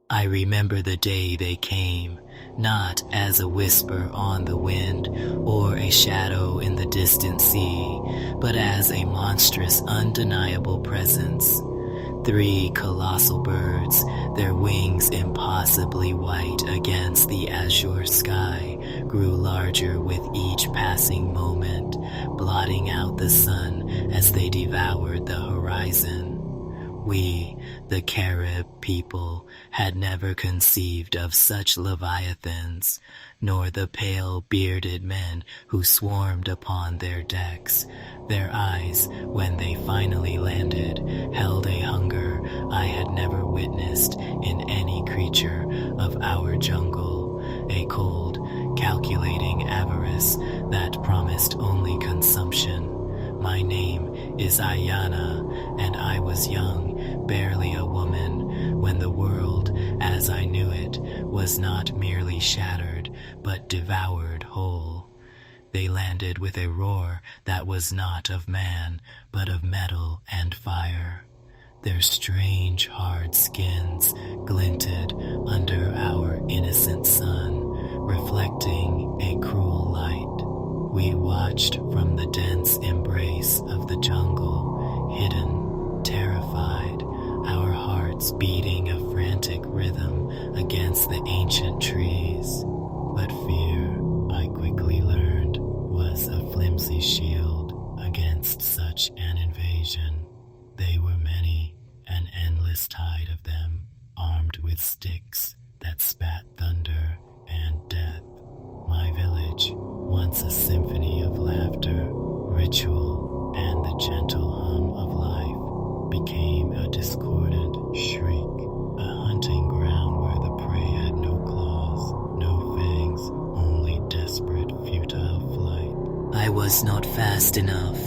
I remember the day they came, not as a whisper on the wind or a shadow in the distant sea, but as a monstrous, undeniable presence. 3 colossal birds, their wings impossibly white against the azure sky, grew larger with each passing moment, blotting out the sun as they devoured the horizon. We, the Carib people, had never conceived of such leviathans, nor the pale bearded men who swarmed upon their decks. Their eyes, when they finally landed, held a hunger I had never witnessed in any creature of our jungle, a cold, calculating avarice that promised only consumption. My name is Ayana, and I was young, barely a woman, when the world, as I knew it, was not merely shattered, but devoured whole. They landed with a roar that was not of man, but of metal and fire. Their strange, hard skins glinted under our innocent sun, reflecting a cruel light. We watched from the dense embrace of the jungle, hidden, terrified, our hearts beating a frantic rhythm against the ancient trees. But fear, I quickly learned, was a flimsy shield against such an invasion. They were many, an endless tide of them, armed with sticks that spat thunder and death. My village, once a symphony of laughter, ritual, and the gentle hum of life, became a discordant shriek, a hunting ground where the prey had no claws, no fangs, only desperate, futile flight. I was not fast enough.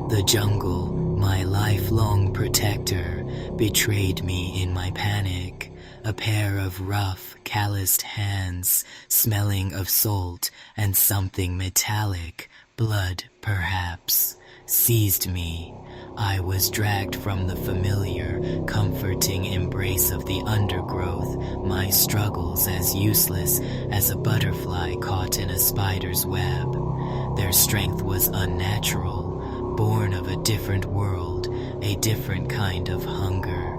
The jungle, my lifelong protector, betrayed me in my panic. A pair of rough, calloused hands, smelling of salt and something metallic, blood perhaps, seized me. I was dragged from the familiar, comforting embrace of the undergrowth, my struggles as useless as a butterfly caught in a spider's web. Their strength was unnatural, born of a different world, a different kind of hunger.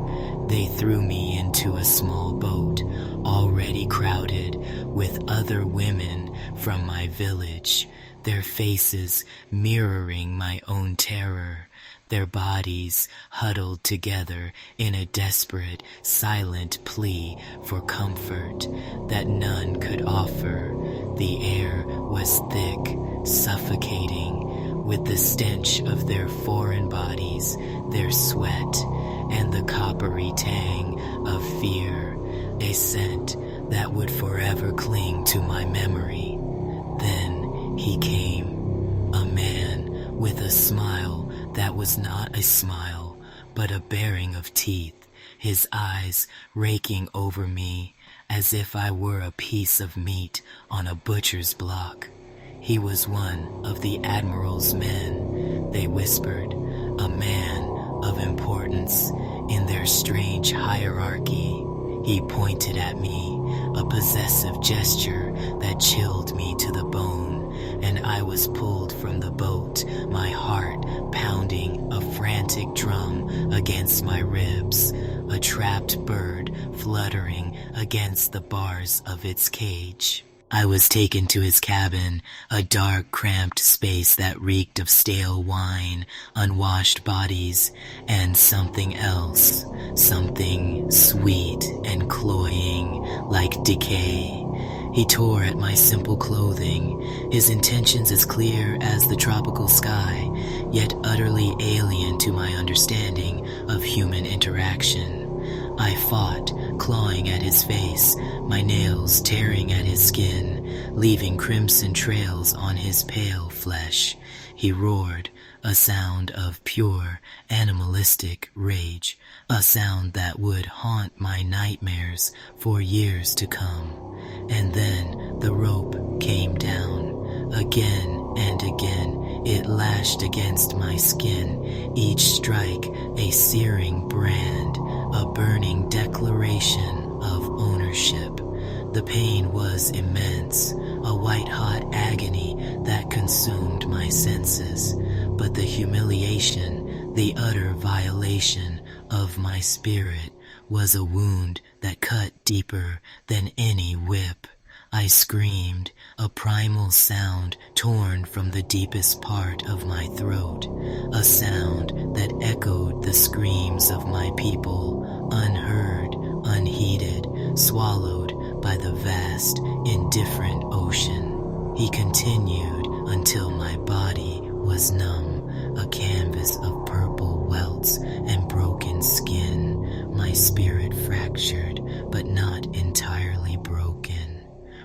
They threw me into a small boat, already crowded with other women from my village, their faces mirroring my own terror, their bodies huddled together in a desperate, silent plea for comfort that none could offer. The air was thick, suffocating, with the stench of their foreign bodies, their sweat, and the coppery tang of fear, a scent that would forever cling to my memory. Then he came, a man with a smile that was not a smile, but a baring of teeth, his eyes raking over me as if I were a piece of meat on a butcher's block. He was one of the Admiral's men, they whispered, a man of importance in their strange hierarchy. He pointed at me, a possessive gesture that chilled me to the bone, and I was pulled from the boat, my heart pounding a frantic drum against my ribs, a trapped bird fluttering against the bars of its cage. I was taken to his cabin, a dark, cramped space that reeked of stale wine, unwashed bodies, and something else, something sweet and cloying, like decay. He tore at my simple clothing, his intentions as clear as the tropical sky, yet utterly alien to my understanding of human interaction. I fought, clawing at his face, my nails tearing at his skin, leaving crimson trails on his pale flesh. He roared, a sound of pure, animalistic rage, a sound that would haunt my nightmares for years to come. And then the rope came down. Again and again it lashed against my skin, each strike a searing brand, a burning declaration of ownership. leadership. The pain was immense, a white-hot agony that consumed my senses, but the humiliation, the utter violation of my spirit was a wound that cut deeper than any whip. I screamed, a primal sound torn from the deepest part of my throat, a sound that echoed the screams of my people, unheard, unheeded, swallowed by the vast, indifferent ocean. He continued until my body was numb, a canvas of purple welts and broken skin, my spirit fractured but not entirely broken.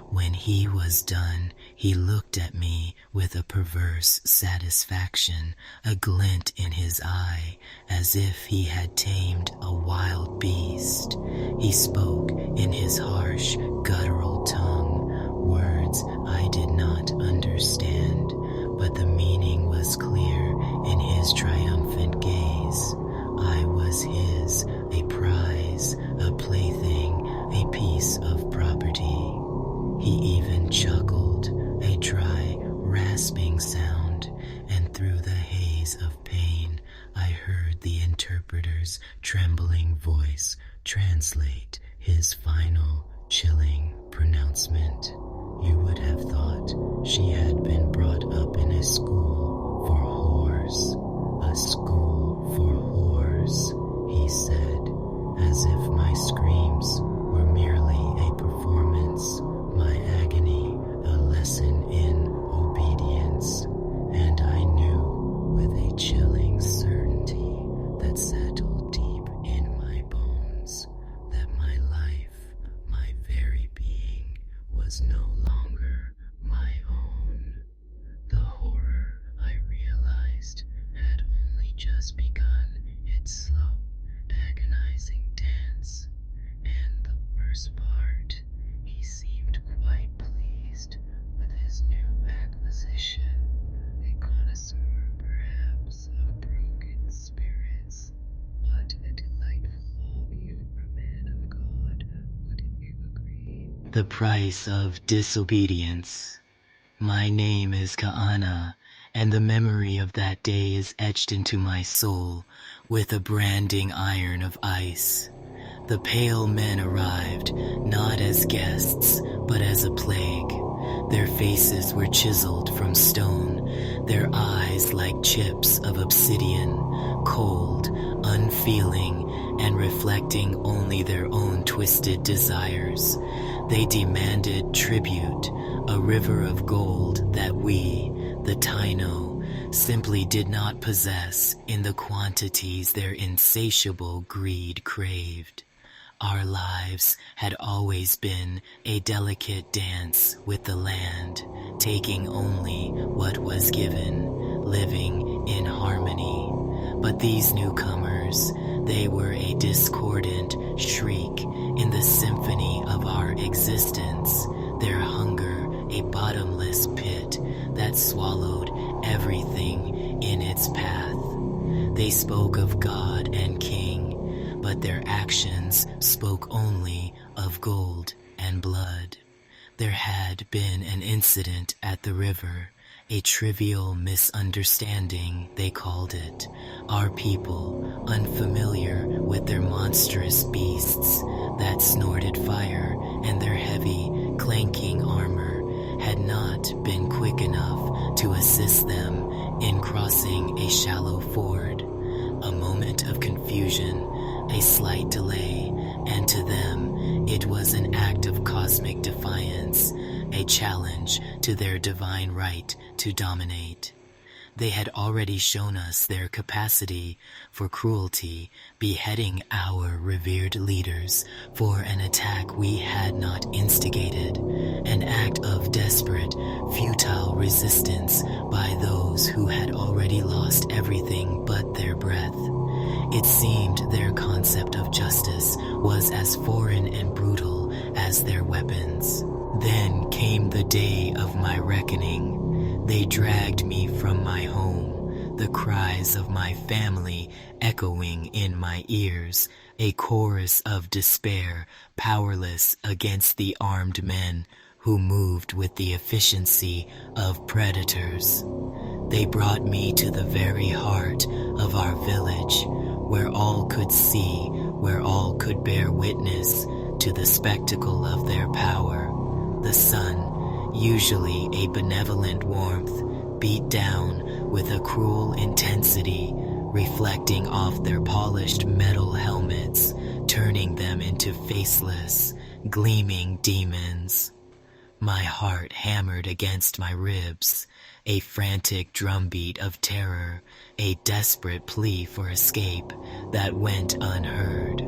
When he was done, he looked at me with a perverse satisfaction, a glint in his eye, as if he had tamed a wild beast. He spoke in his harsh, guttural tongue, words I did not understand, but the meaning was clear in his triumphant gaze. I was his, a prize, a plaything, a piece of property. He even chuckled, a dry, rasping sound, and through the haze of pain I heard the interpreter's trembling voice translate his final, chilling pronouncement. You would have thought she had been brought up in a school for whores. A school for whores, he said, as if my screams were merely a performance. My agony, a lesson in obedience, and I knew with a chilling certainty that settled deep in my bones that my life, my very being, was no longer my own. The horror, I realized, had only just begun its slow, agonizing dance, and the worst part, he seemed quite pleased with his new acquisition, a connoisseur perhaps of broken spirits, but a delightful hobby for a man of God, wouldn't you agree? The Price of Disobedience. My name is Ka'ana, and the memory of that day is etched into my soul with a branding iron of ice. The pale men arrived, not as guests, but as a plague. Their faces were chiseled from stone, their eyes like chips of obsidian, cold, unfeeling, and reflecting only their own twisted desires. They demanded tribute, a river of gold that we, the Taino, simply did not possess in the quantities their insatiable greed craved. Our lives had always been a delicate dance with the land, taking only what was given, living in harmony. But these newcomers, they were a discordant shriek in the symphony of our existence, their hunger a bottomless pit that swallowed everything in its path. They spoke of God and King, but their actions spoke only of gold and blood. There had been an incident at the river, a trivial misunderstanding, they called it. Our people, unfamiliar with their monstrous beasts that snorted fire and their heavy, clanking armor, had not been quick enough to assist them in crossing a shallow ford. A moment of confusion, a slight delay, and to them it was an act of cosmic defiance, a challenge to their divine right to dominate. They had already shown us their capacity for cruelty, beheading our revered leaders for an attack we had not instigated, an act of desperate, futile resistance by those who had already lost everything but their breath. It seemed their concept of justice was as foreign and brutal as their weapons. Then came the day of my reckoning. They dragged me from my home, the cries of my family echoing in my ears, a chorus of despair, powerless against the armed men who moved with the efficiency of predators. They brought me to the very heart of our village, where all could see, where all could bear witness to the spectacle of their power. The sun, usually a benevolent warmth, beat down with a cruel intensity, reflecting off their polished metal helmets, turning them into faceless, gleaming demons. My heart hammered against my ribs, a frantic drumbeat of terror, a desperate plea for escape that went unheard.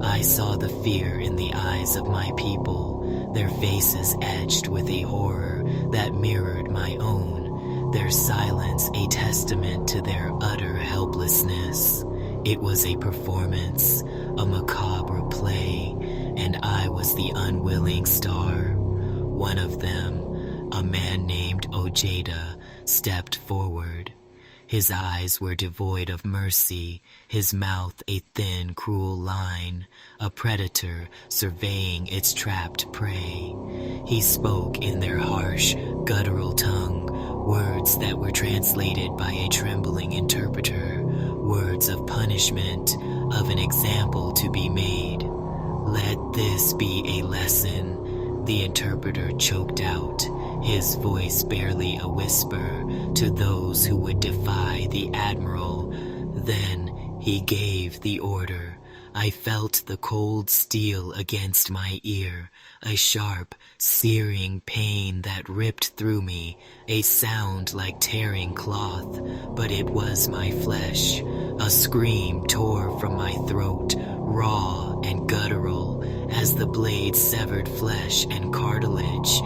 I saw the fear in the eyes of my people, their faces edged with a horror that mirrored my own, their silence a testament to their utter helplessness. It was a performance, a macabre play, and I was the unwilling star. One of them, a man named Ojeda, stepped forward. His eyes were devoid of mercy, his mouth a thin, cruel line, a predator surveying its trapped prey. He spoke in their harsh, guttural tongue, words that were translated by a trembling interpreter, words of punishment, of an example to be made. "Let this be a lesson," the interpreter choked out, his voice barely a whisper, to those who would defy the admiral. Then he gave the order. I felt the cold steel against my ear, a sharp, searing pain that ripped through me, a sound like tearing cloth, but it was my flesh. A scream tore from my throat, raw and guttural, as the blade severed flesh and cartilage.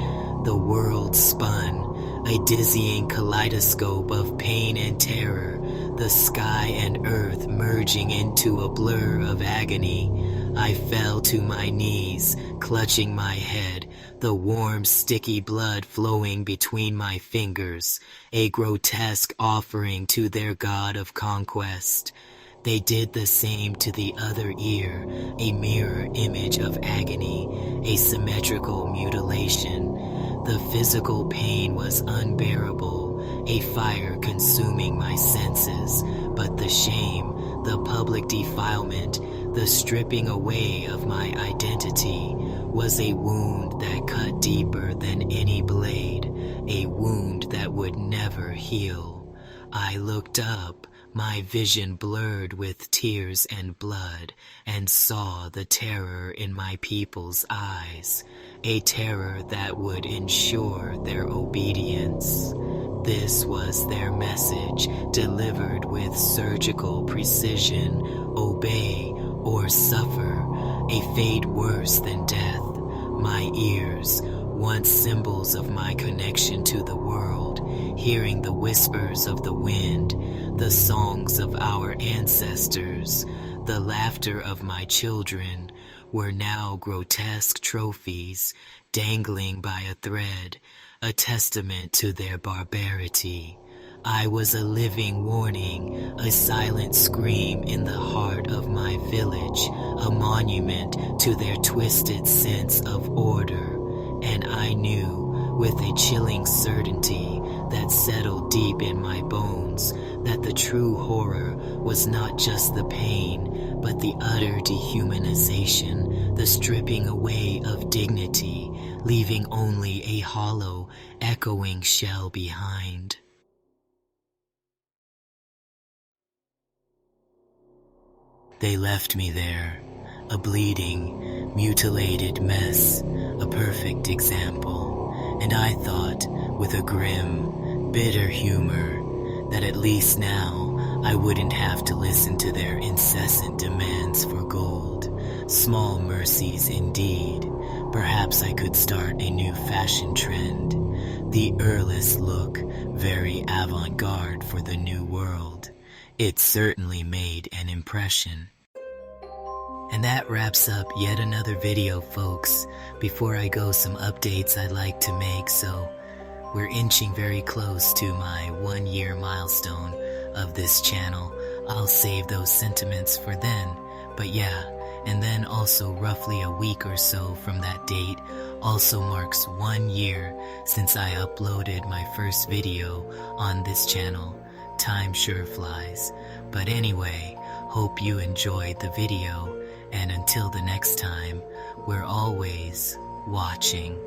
The world spun, a dizzying kaleidoscope of pain and terror, the sky and earth merging into a blur of agony. I fell to my knees, clutching my head, the warm, sticky blood flowing between my fingers, a grotesque offering to their god of conquest. They did the same to the other ear, a mirror image of agony, a symmetrical mutilation. The physical pain was unbearable, a fire consuming my senses, but the shame, the public defilement, the stripping away of my identity was a wound that cut deeper than any blade, a wound that would never heal. I looked up, my vision blurred with tears and blood, and saw the terror in my people's eyes, a terror that would ensure their obedience. This was their message, delivered with surgical precision: obey or suffer, a fate worse than death. My ears, once symbols of my connection to the world, hearing the whispers of the wind, the songs of our ancestors, the laughter of my children, were now grotesque trophies, dangling by a thread, a testament to their barbarity. I was a living warning, a silent scream in the heart of my village, a monument to their twisted sense of order. And I knew, with a chilling certainty that settled deep in my bones, that the true horror was not just the pain, but the utter dehumanization, the stripping away of dignity, leaving only a hollow, echoing shell behind. They left me there, a bleeding, mutilated mess, a perfect example, and I thought, with a grim, bitter humor, that at least now I wouldn't have to listen to their incessant demands for gold. Small mercies indeed. Perhaps I could start a new fashion trend. The earless look, very avant-garde for the new world. It certainly made an impression. And that wraps up yet another video, folks. Before I go, some updates I'd like to make. So we're inching very close to my 1-year milestone of this channel, I'll save those sentiments for then. But yeah, and then also roughly a week or so from that date also marks 1 year since I uploaded my first video on this channel. Time sure flies. But anyway, hope you enjoyed the video, and until the next time, we're always watching.